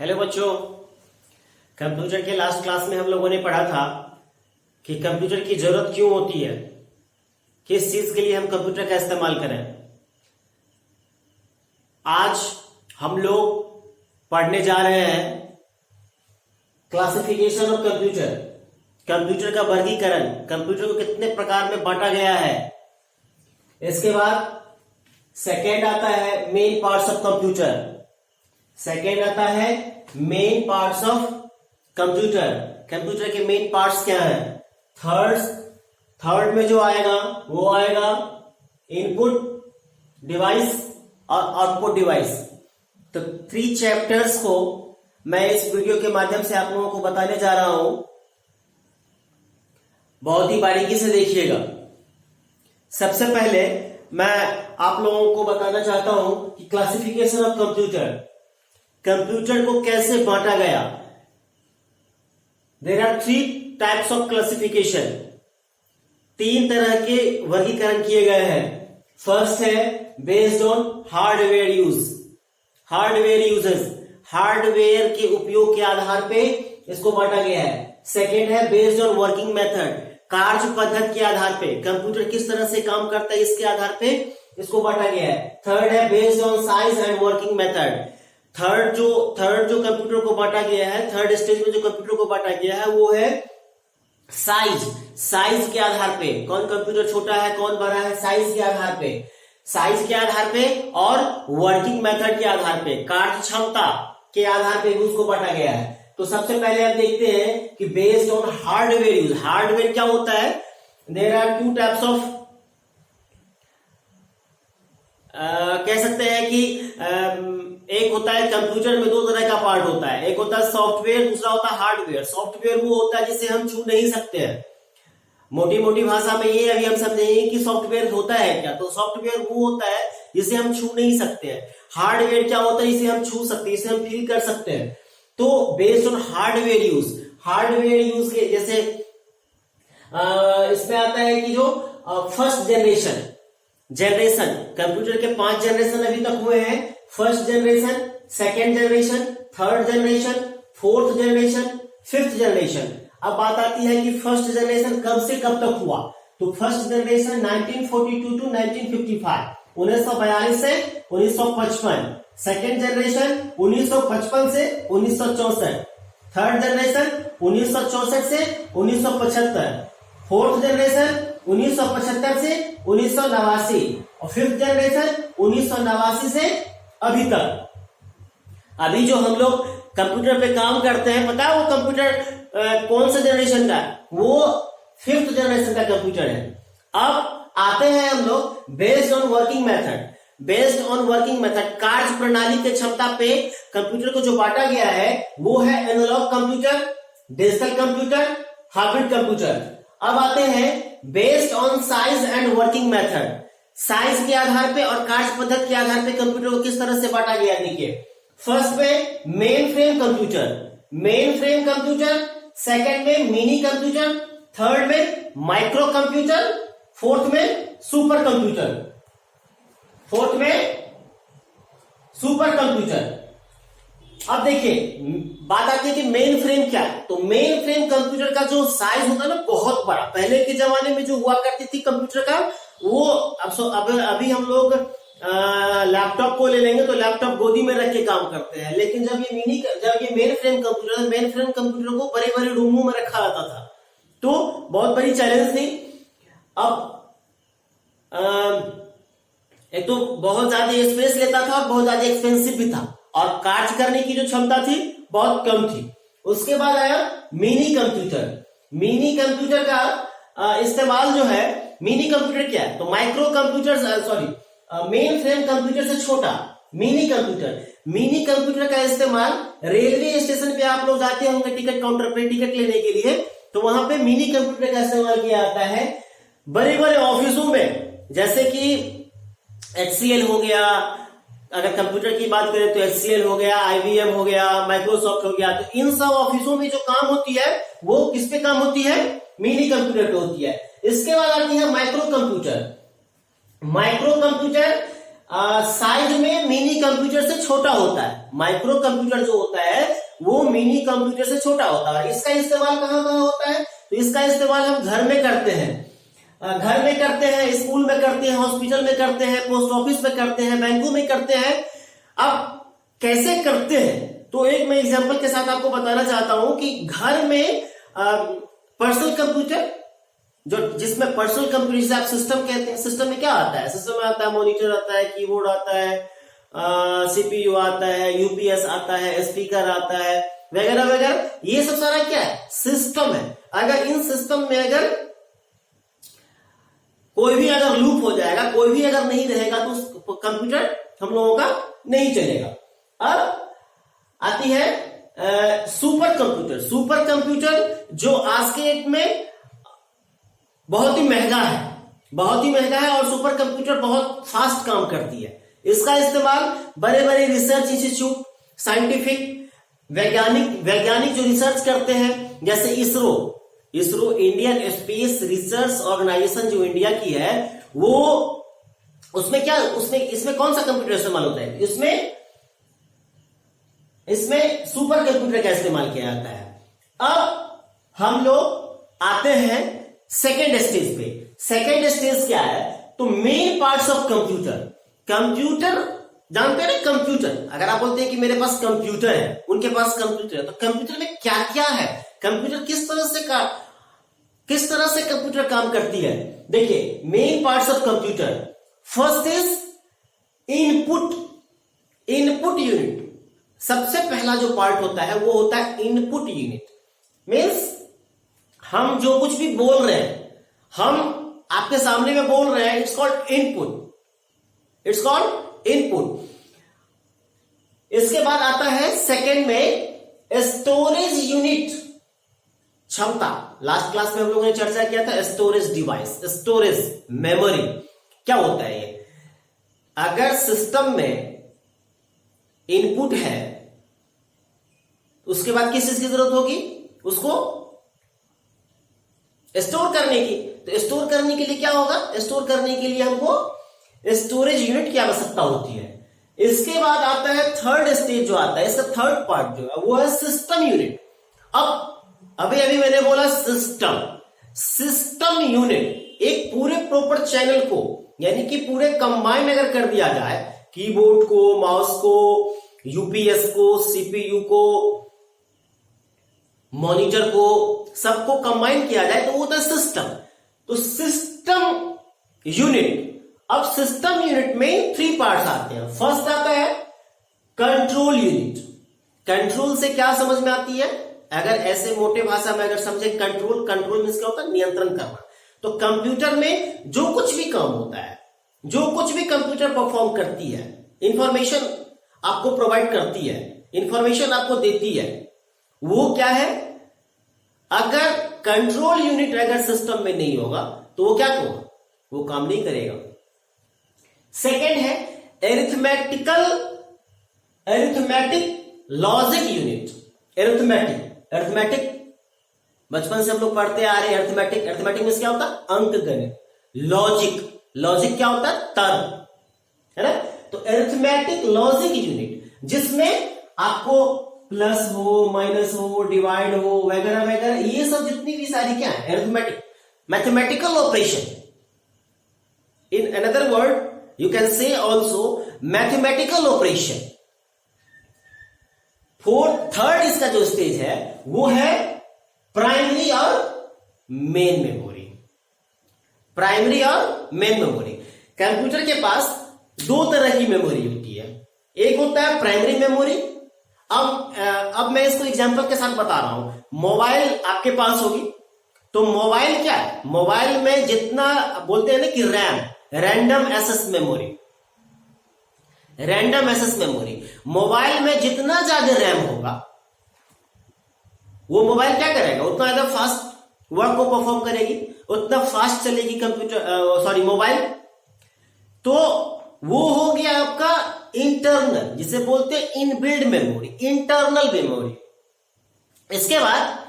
Hello बच्चों, computer के last class में हम लोगों ने पढ़ा था कि कंप्यूटर की जरूरत क्यों होती है, किस चीज के लिए हम कंप्यूटर का इस्तेमाल करें। आज हम लोग पढ़ने जा रहे हैं क्लासिफिकेशन ऑफ कंप्यूटर, कंप्यूटर का वर्गीकरण, कंप्यूटर को कितने प्रकार में बांटा गया है। इसके बाद सेकेंड आता है main parts of computer, second आता है main parts of computer, computer के मेन पार्ट्स क्या है। थर्ड में जो आएगा वो आएगा इनपुट डिवाइस और आउटपुट डिवाइस। तो 3 चैप्टर्स को मैं इस वीडियो के माध्यम से आप लोगों को बताने जा रहा हूं, बहुत ही बारीकी से देखिएगा। सबसे पहले मैं आप लोगों को बताना चाहता हूं कि क्लासिफिकेशन ऑफ कंप्यूटर, कंप्यूटर को कैसे बांटा गया। There are 3 types of classification, 3 तरह के वर्गीकरण किए गए हैं। फर्स्ट है based on hardware use, hardware uses, hardware के उपयोग के आधार पे इसको बांटा गया है। सेकेंड है बेस्ड ऑन वर्किंग मेथड, कार्य पद्धति के आधार पे, कंप्यूटर किस तरह से काम करता है इसके आधार पे इसको बांटा गया है। थर्ड है based on size and working method, third जो कंप्यूटर को बांटा गया है, थर्ड स्टेज में जो कंप्यूटर को बांटा गया है वो है साइज के आधार पे, कौन कंप्यूटर छोटा है कौन बड़ा है, साइज के आधार पे और वर्किंग मेथड के आधार पे, कार्य क्षमता के आधार पे भी उसको बांटा गया है। तो सबसे पहले आप देखते हैं कि based on hardware use, hardware क्या होता है। देयर आर 2 टाइप्स ऑफ, कह सकते हैं कि एक होता है कंप्यूटर में 2 तरह का पार्ट होता है, एक होता है सॉफ्टवेयर, दूसरा होता है हार्डवेयर। सॉफ्टवेयर वो होता है जिसे हम छू नहीं सकते हैं। मोटी मोटी भाषा में ये अभी हम समझेंगे कि सॉफ्टवेयर होता है क्या। तो सॉफ्टवेयर वो होता है जिसे हम छू नहीं सकते हैं। हार्डवेयर क्या होता है जिसे हम छू सकते हैं, जिसे हम फील कर सकते हैं। तो based on hardware use, hardware use के जैसे इसमें आता है कि जो फर्स्ट जनरेशन, कंप्यूटर के 5 जनरेशन अभी तक हुए हैं। First generation, second generation, third generation, fourth generation, fifth generation. अब बात आती है कि फर्स्ट जनरेशन कब से कब तक हुआ। तो फर्स्ट जनरेशन 1942 टू 1955, 1942 से 1955। सेकेंड जनरेशन 1955 से 1964। थर्ड जनरेशन 1964 से 1975। फोर्थ जनरेशन 1975 से 1989 और फिफ्थ जनरेशन 1989 से अभी तक। अभी जो हम लोग कंप्यूटर पे काम करते हैं, पता है वो कंप्यूटर कौन सा जनरेशन का है, वो फिफ्थ जनरेशन का कंप्यूटर है। अब आते हैं हम लोग based on working method, based on working method, कार्य प्रणाली की क्षमता पे कंप्यूटर को जो बांटा गया है वो है analogue computer, digital computer, hybrid computer. अब आते हैं based on size and working method, size के आधार पे और कार्य पद्धति के आधार पे कंप्यूटर को किस तरह से बांटा गया। देखिए फर्स्ट में मेन फ्रेम कंप्यूटर, सेकंड में मिनी कंप्यूटर, थर्ड में माइक्रो कंप्यूटर, फोर्थ में सुपर कंप्यूटर। अब देखिए बात आती है कि मेन फ्रेम क्या है। तो मेन फ्रेम कंप्यूटर का जो साइज होता है ना बहुत बड़ा, पहले के जमाने में जो हुआ करती थी कंप्यूटर का वो अभी हम लोग लैपटॉप को ले लेंगे तो लैपटॉप गोदी में रख के काम करते हैं। लेकिन जब ये मेन फ्रेम कंप्यूटर को बड़े बड़े रूमों में रखा जाता था, तो बहुत बड़ी चैलेंज थी। अब एक तो बहुत ज्यादा स्पेस लेता था और बहुत ज्यादा एक्सपेंसिव भी था और कार्य करने की जो क्षमता थी बहुत कम थी। उसके बाद आया मिनी कंप्यूटर का इस्तेमाल जो है, मिनी कंप्यूटर क्या है तो micro computer, main frame computer से छोटा मिनी कंप्यूटर का इस्तेमाल रेलवे स्टेशन पे आप लोग जाते होंगे टिकट काउंटर पे टिकट लेने के लिए, तो वहां पे मिनी कंप्यूटर का इस्तेमाल किया जाता है। बड़े बड़े ऑफिसों में जैसे कि HCL हो गया, अगर कंप्यूटर की बात करें तो HCL हो गया, IBM हो गया, माइक्रोसॉफ्ट हो गया, तो इन सब ऑफिसों में जो काम होती है वो किस पे काम होती है, मिनी कंप्यूटर पे होती है। इसके बाद आती है माइक्रो कंप्यूटर साइज में मिनी कंप्यूटर से छोटा होता है। माइक्रो कंप्यूटर जो होता है वो मिनी कंप्यूटर से छोटा होता है। इसका इस्तेमाल कहाँ कहाँ होता है? तो इसका इस्तेमाल हम घर में करते हैं, घर में करते हैं, स्कूल में करते हैं, हॉस्पिटल में करते हैं, पोस्ट ऑफिस में करते हैं, बैंकों में करते हैं। अब कैसे करते हैं तो एक मैं एग्जांपल के साथ आपको बताना चाहता हूं कि घर में पर्सनल कंप्यूटर जो जिसमें पर्सनल कंप्यूटर जिसे आप सिस्टम कहते हैं, सिस्टम में क्या आता है? सिस्टम में आता है मॉनिटर आता है, कीबोर्ड आता है, सीपीयू आता है, यूपीएस आता है, स्पीकर आता है, वगैरह वगैरह। ये सब सारा क्या है? सिस्टम है। अगर इन सिस्टम में अगर कोई भी अगर लूप हो जाएगा, कोई भी अगर नहीं रहेगा तो कंप्यूटर हम लोगों का नहीं चलेगा। अब आती है सुपर कंप्यूटर। सुपर कंप्यूटर जो आज के डेट में बहुत ही महंगा है, बहुत ही महंगा है और सुपर कंप्यूटर बहुत फास्ट काम करती है। इसका इस्तेमाल बड़े बड़े रिसर्च इंस्टीट्यूट, साइंटिफिक वैज्ञानिक जो रिसर्च करते हैं, जैसे ISRO Indian space research organisation जो इंडिया की है, वो इसमें कौन सा कंप्यूटर इस्तेमाल होता है? इसमें सुपर कंप्यूटर का इस्तेमाल किया जाता है। अब हम लोग आते हैं सेकेंड स्टेज पे। सेकेंड स्टेज क्या है? तो मेन पार्ट्स ऑफ कंप्यूटर जानते हैं ना? कंप्यूटर अगर आप बोलते हैं कि मेरे पास कंप्यूटर है, उनके पास कंप्यूटर है, तो कंप्यूटर में क्या क्या है? कंप्यूटर किस तरह से कंप्यूटर काम करती है? देखिए main parts of computer, first is input unit. सबसे पहला जो पार्ट होता है वो होता है इनपुट यूनिट। मीन्स हम जो कुछ भी बोल रहे हैं, हम आपके सामने में बोल रहे हैं, इट्स कॉल्ड इनपुट। इसके बाद आता है सेकंड में स्टोरेज यूनिट, क्षमता। लास्ट क्लास में हम लोगों ने चर्चा किया था स्टोरेज डिवाइस, स्टोरेज मेमोरी। क्या होता है ये? अगर सिस्टम में इनपुट है उसके बाद किस चीज की जरूरत होगी? उसको स्टोर करने की। तो स्टोर करने के लिए क्या होगा? स्टोर करने के लिए हमको स्टोरेज यूनिट की आवश्यकता होती है। इसके बाद आता है थर्ड स्टेज जो आता है, इसका थर्ड पार्ट जो है वो है सिस्टम यूनिट। अब अभी मैंने बोला सिस्टम यूनिट एक पूरे प्रॉपर चैनल को, यानी कि पूरे कंबाइन अगर कर दिया जाए, कीबोर्ड को, माउस को, यूपीएस को, सीपीयू को, मॉनिटर को, सबको कंबाइन किया जाए तो वो होता है सिस्टम। तो सिस्टम यूनिट। अब सिस्टम यूनिट में 3 पार्ट्स आते हैं। फर्स्ट आता है कंट्रोल यूनिट। कंट्रोल से क्या समझ में आती है? अगर ऐसे मोटे भाषा में अगर समझे, कंट्रोल मीन्स क्या होता है? नियंत्रण करना। तो कंप्यूटर में जो कुछ भी काम होता है, जो कुछ भी कंप्यूटर परफॉर्म करती है, इंफॉर्मेशन आपको प्रोवाइड करती है, इंफॉर्मेशन आपको देती है, वो क्या है? अगर कंट्रोल यूनिट अगर सिस्टम में नहीं होगा तो वो क्या होगा? वो काम नहीं करेगा। सेकेंड है एरिथमेटिक लॉजिक यूनिट। एरिथमेटिक बचपन से हम लोग पढ़ते आ रहे हैं। एरिथमेटिक में क्या होता है? अंक गणित। लॉजिक क्या होता है? तर्क, है ना? तो एरिथमेटिक लॉजिक यूनिट जिसमें आपको प्लस हो, माइनस हो, डिवाइड हो, वगैरह वगैरह, ये सब जितनी भी सारी क्या है? Arithmetic, mathematical operation. In another word you can say also mathematical operation. Third इसका जो स्टेज है वो है प्राइमरी और मेन मेमोरी। प्राइमरी और मेन मेमोरी। कंप्यूटर के पास 2 तरह की मेमोरी होती है। एक होता है प्राइमरी मेमोरी। अब मैं इसको एग्जांपल के साथ बता रहा हूं। मोबाइल आपके पास होगी, तो मोबाइल क्या है? मोबाइल में जितना बोलते हैं ना कि रैंडम एक्सेस मेमोरी। मोबाइल में जितना ज्यादा रैम होगा वो मोबाइल क्या करेगा? उतना ज्यादा फास्ट वर्क को परफॉर्म करेगी, उतना फास्ट चलेगी मोबाइल। तो वो हो गया आपका इंटरनल, जिसे बोलते हैं इनबिल्ड मेमोरी, इंटरनल मेमोरी। इसके बाद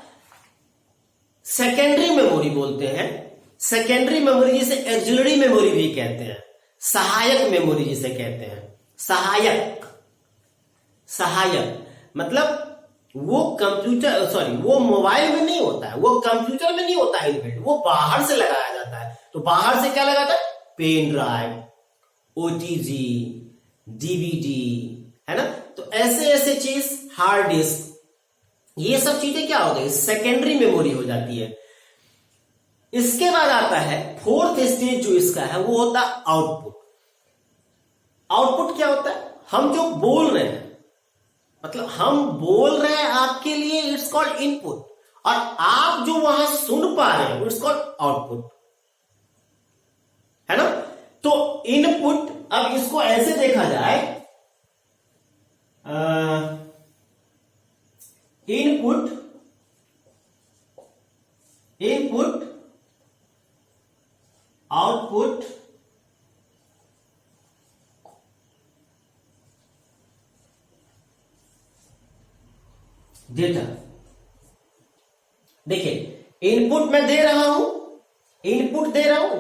सेकेंडरी मेमोरी बोलते हैं। सेकेंडरी मेमोरी जिसे एक्सिलरी मेमोरी भी कहते हैं। सहायक मेमोरी जिसे कहते हैं, सहायक मतलब वो वो मोबाइल में नहीं होता है, वो कंप्यूटर में नहीं होता है इनबिल्ट, वो बाहर से लगाया जाता है। तो बाहर से क्या लगाता है? पेन ड्राइव, ओटीजी, डीवीडी, है ना। तो ऐसे चीज, हार्ड डिस्क, ये सब चीजें क्या हो गई? सेकेंडरी मेमोरी हो जाती है। इसके बाद आता है फोर्थ स्टेज जो इसका है, वो होता है आउटपुट। आउटपुट क्या होता है? हम जो बोल रहे हैं, मतलब हम बोल रहे हैं आपके लिए, इट्स कॉल्ड इनपुट, और आप जो वहां सुन पा रहे हैं इट्स कॉल्ड आउटपुट, है ना। तो इनपुट, अब इसको ऐसे देखा जाए, इनपुट आउटपुट, डेटा। देखिए, इनपुट मैं दे रहा हूं,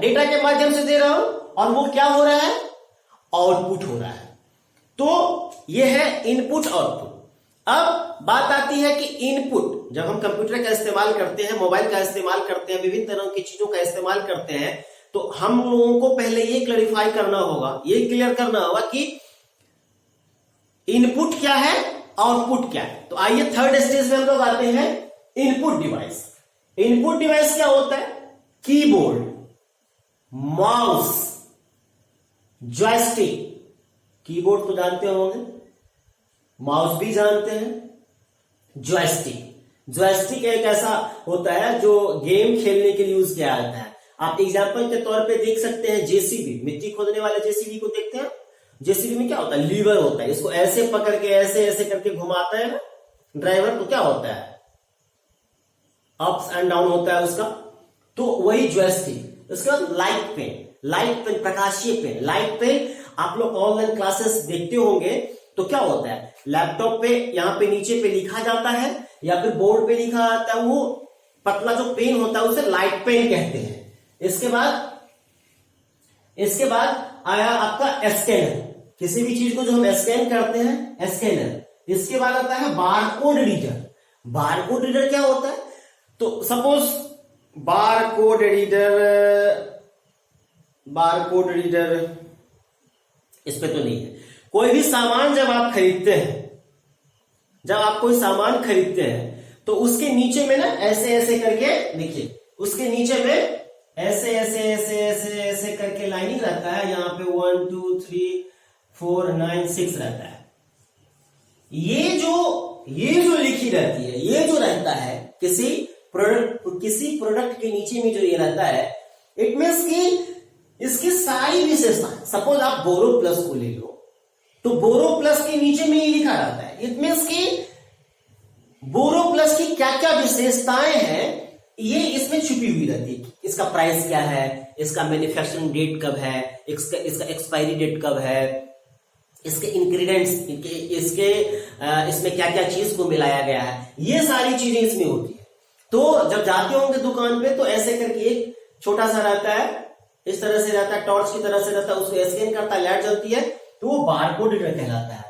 डेटा के माध्यम से दे रहा हूं, और वो क्या हो रहा है? आउटपुट हो रहा है। तो ये है इनपुट आउटपुट। अब बात आती है कि इनपुट, जब हम कंप्यूटर का इस्तेमाल करते हैं, मोबाइल का इस्तेमाल करते हैं, विभिन्न तरह की चीजों का इस्तेमाल करते हैं, तो हम लोगों को पहले ये क्लैरिफाई करना होगा, ये क्लियर करना होगा कि इनपुट क्या है, आउटपुट क्या है। तो आइए थर्ड स्टेज में हम लोग आते हैं, इनपुट डिवाइस। इनपुट डिवाइस क्या होता है? Keyboard, mouse, joystick. कीबोर्ड तो जानते होंगे, माउस भी जानते हैं, जॉयस्टिक एक ऐसा होता है जो गेम खेलने के लिए यूज किया जाता है। आप एग्जांपल के तौर पे देख सकते हैं जेसीबी, मिट्टी खोदने वाले जेसीबी को देखते हैं। जेसीबी में क्या होता है? लीवर होता है, इसको ऐसे पकड़ के ऐसे करके घुमाता है ना ड्राइवर, तो क्या होता है? अप्स एंड डाउन होता है उसका। तो वही जॉयस्टिक। उसके बाद लाइट पेन, प्रकाशीय पेन, लाइट पेन। आप लोग ऑनलाइन क्लासेस देखते होंगे, तो क्या होता है? लैपटॉप पे यहाँ पे नीचे पे लिखा जाता है, या फिर बोर्ड पे लिखा जाता है, वो पतला जो पेन होता है उसे लाइट पेन कहते हैं। इसके बाद आया आपका स्कैनर, किसी भी चीज को जो हम स्कैन करते हैं, स्कैनर। इसके बाद आता है बारकोड रीडर। बारकोड रीडर क्या होता है? तो सपोज बारकोड रीडर इस पे तो नहीं है। कोई भी सामान जब आप खरीदते हैं, जब आप कोई सामान खरीदते हैं, तो उसके नीचे में ना ऐसे करके देखिए, उसके नीचे में ऐसे करके लाइनिंग रहता है। यहाँ पे 1 2 3 4 9 6 रहता है। ये जो लिखी रहती है, ये जो रहता है किसी प्रोडक्ट के नीचे में जो ये रहता है, इट मीन्स कि इसकी सारी विशेषताएं, सपोज आप बोरो प्लस को ले लो, तो बोरो प्लस के नीचे में ये लिखा रहता है। इट मीन्स कि बोरो प्लस की क्या क्या विशेषताएं हैं, ये इसमें छुपी हुई रहती है। इसका प्राइस क्या है, इसका मैन्युफैक्चरिंग डेट कब है, इसका एक्सपायरी डेट कब है, इसके इंग्रेडिएंट्स, इसमें क्या क्या चीज को मिलाया गया है, ये सारी चीजें इसमें होती है। तो जब जाते होंगे दुकान पे, तो ऐसे करके एक छोटा सा रहता है, इस तरह से रहता है, टॉर्च की तरह से रहता है, उसको स्कैन करता है, लाइट जलती है, तो वो बारकोड रीडर कहलाता है।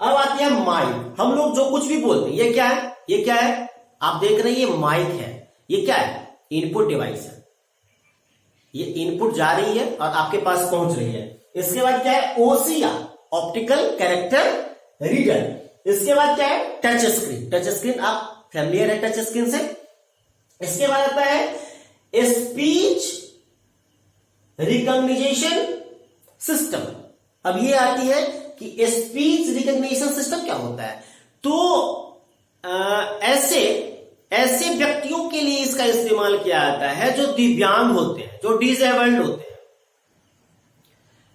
अब आती है माइक। हम लोग जो कुछ भी बोलते हैं, ये क्या है? ये क्या है? आप देख रहे हैं, ये माइक है। ये क्या है? इनपुट डिवाइस है। ये इनपुट जा रही है और आपके पास पहुंच रही है। इसके बाद क्या है? OCR, optical character reader. इसके बाद क्या है? Touch screen. टच स्क्रीन आप फैमिलियर है टच स्क्रीन से। इसके बाद आता है स्पीच रिकॉग्निशन सिस्टम। अब ये आती है कि स्पीच रिकॉग्निशन सिस्टम क्या होता है। तो ऐसे व्यक्तियों के लिए इसका इस्तेमाल किया जाता है जो दिव्यांग होते हैं, जो डिसेबल्ड होते हैं,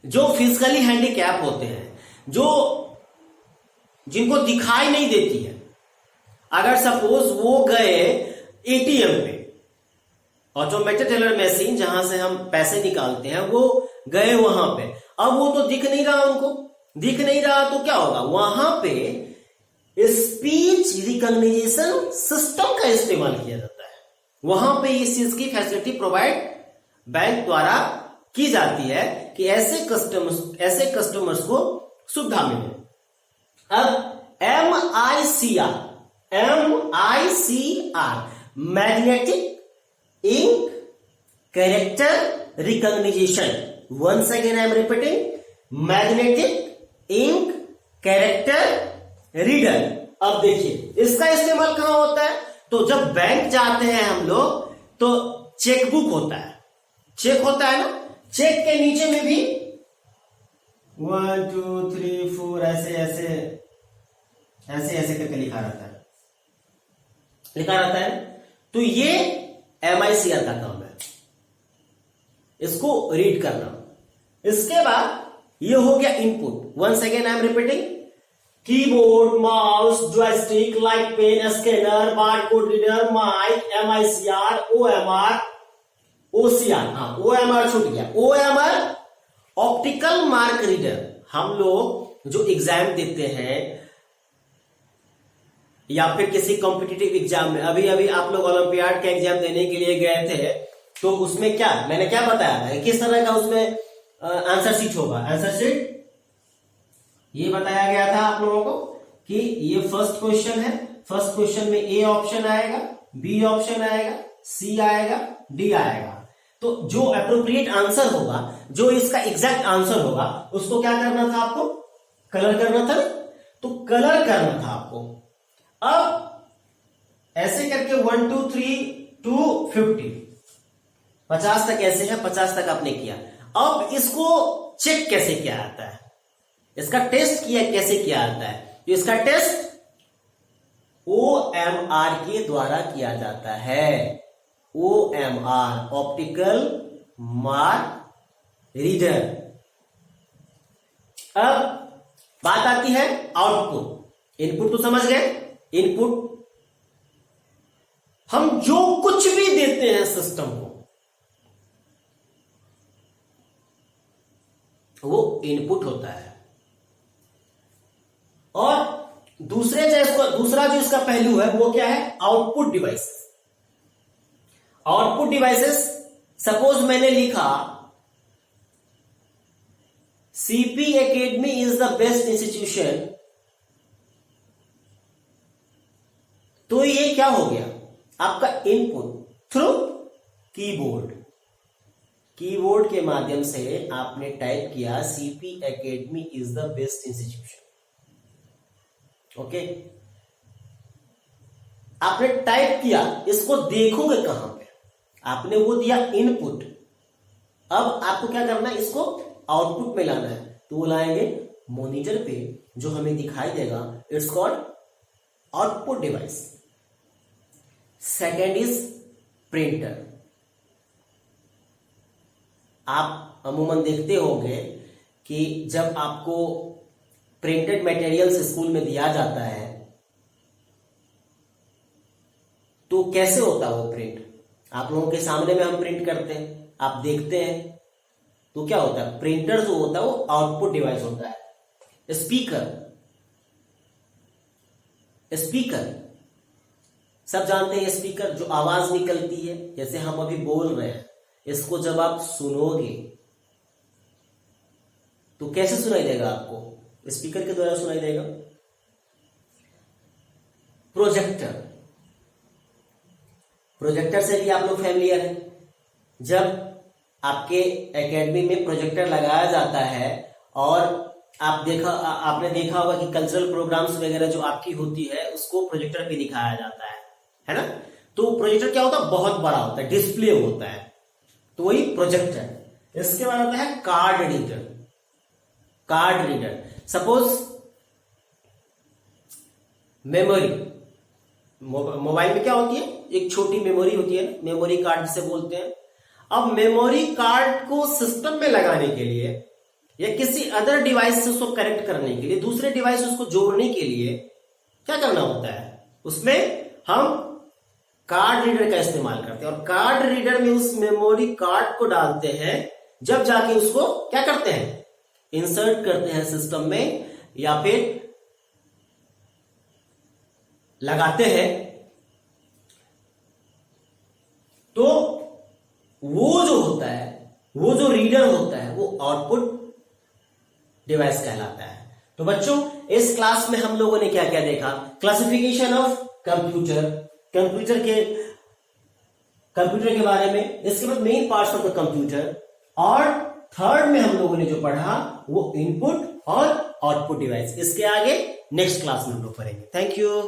जो फिजिकली हैंडीकैप होते हैं, जो जिनको दिखाई नहीं देती है। अगर सपोज वो गए एटीएम पे, ऑटोमेटेड टेलर मशीन जहां से हम पैसे निकालते हैं, वो गए वहां पे, अब वो तो दिख नहीं रहा, उनको दिख नहीं रहा, तो क्या होगा? वहां पे स्पीच रिकॉग्निशन सिस्टम का इस्तेमाल किया जाता है। वहां पे इस चीज की फैसिलिटी प्रोवाइड बैंक द्वारा की जाती है कि ऐसे कस्टमर्स को सुविधा मिले। अब MICR magnetic ink character recognition. Once again I am repeating, magnetic ink character reader. अब देखिए इसका इस्तेमाल कहां होता है, तो जब बैंक जाते हैं हम लोग तो चेकबुक होता है, चेक होता है ना, चेक के नीचे में भी 1 2 3 4 ऐसे ऐसे ऐसे ऐसे करके लिखा रहता है। तो ये MICR का काम है, इसको रीड करना। इसके बाद ये हो गया input. Once again I am repeating, keyboard, mouse, joystick, light pen, scanner, barcode reader, mic, MICR, OMR, OCR। हाँ, OMR छूट गया। OMR optical mark reader. हम लोग जो एग्जाम देते हैं या फिर किसी कॉम्पिटिटिव एग्जाम में, अभी अभी आप लोग ओलंपियाड का एग्जाम देने के लिए गए थे, तो उसमें क्या मैंने क्या बताया था, किस तरह का उसमें आंसर शीट होगा। आंसर शीट ये बताया गया था आप लोगों को कि ये फर्स्ट क्वेश्चन है, फर्स्ट क्वेश्चन में ए ऑप्शन आएगा, बी ऑप्शन आएगा, सी आएगा, डी आएगा। तो जो अप्रोप्रिएट आंसर होगा, जो इसका एग्जैक्ट आंसर होगा, उसको क्या करना था आपको, कलर करना था। तो कलर करना था आपको। अब ऐसे करके 1 2 3 2 50 50 तक ऐसे है, 50 तक आपने किया। अब इसको चेक कैसे किया जाता है, इसका टेस्ट किया कैसे किया जाता है, तो इसका टेस्ट OMR के द्वारा किया जाता है। OMR optical mark reader. अब बात आती है आउटपुट। इनपुट तो समझ गए, इनपुट हम जो कुछ भी देते हैं सिस्टम को, वो इनपुट होता है। और दूसरा जो इसका पहलू है वो क्या है, output devices. Output devices, suppose मैंने लिखा CP Academy is the best institution, तो ये क्या हो गया आपका इनपुट थ्रू कीबोर्ड। कीबोर्ड के माध्यम से आपने टाइप किया CP Academy is the best institution. Okay, आपने टाइप किया, इसको देखोगे कहां पे, आपने वो दिया इनपुट। अब आपको क्या करना है, इसको आउटपुट में लाना है। तो वो लाएंगे मॉनिटर पे, जो हमें दिखाई देगा, it's called output device. Second is printer. आप अमूमन देखते होंगे कि जब आपको प्रिंटेड मटेरियल्स स्कूल में दिया जाता है तो कैसे होता है वो प्रिंट, आप लोगों के सामने में हम प्रिंट करते हैं, आप देखते हैं, तो क्या होता है, प्रिंटर जो होता है वो आउटपुट डिवाइस होता है। स्पीकर सब जानते हैं, स्पीकर जो आवाज निकलती है, जैसे हम अभी बोल रहे हैं, इसको जब आप सुनोगे तो कैसे सुनाई देगा आपको, स्पीकर के द्वारा सुनाई देगा। प्रोजेक्टर से भी आप लोग फैमिलियर हैं। जब आपके एकेडमी में प्रोजेक्टर लगाया जाता है और आपने देखा होगा कि कल्चरल प्रोग्राम्स वगैरह जो आपकी होती है उसको प्रोजेक्टर पे दिखाया जाता है ना। तो प्रोजेक्टर क्या होता है, बहुत बड़ा होता है, डिस्प्ले होता है, तो वही प्रोजेक्टर। इसके बाद आता है card reader. Suppose memory, mobile में क्या होती है, एक छोटी मेमोरी होती है, मेमोरी कार्ड जिसे बोलते हैं। अब मेमोरी कार्ड को सिस्टम में लगाने के लिए या किसी अदर डिवाइस से उसको कनेक्ट करने के लिए, दूसरे डिवाइस उसको जोड़ने के लिए क्या करना होता है, उसमें हम कार्ड रीडर का इस्तेमाल करते हैं। और कार्ड रीडर में उस मेमोरी कार्ड को डालते हैं, जब जाके उसको क्या करते हैं, इंसर्ट करते हैं सिस्टम में या फिर लगाते हैं। तो वो जो होता है, वो जो रीडर आउटपुट डिवाइस कहलाता है। तो बच्चों इस क्लास में हम लोगों ने क्या क्या देखा, क्लासिफिकेशन ऑफ कंप्यूटर, कंप्यूटर के बारे में, इसके बाद main parts of the computer, और थर्ड में हम लोगों ने जो पढ़ा वो इनपुट और आउटपुट डिवाइस। इसके आगे नेक्स्ट क्लास में हम लोग पढ़ेंगे। Thank you.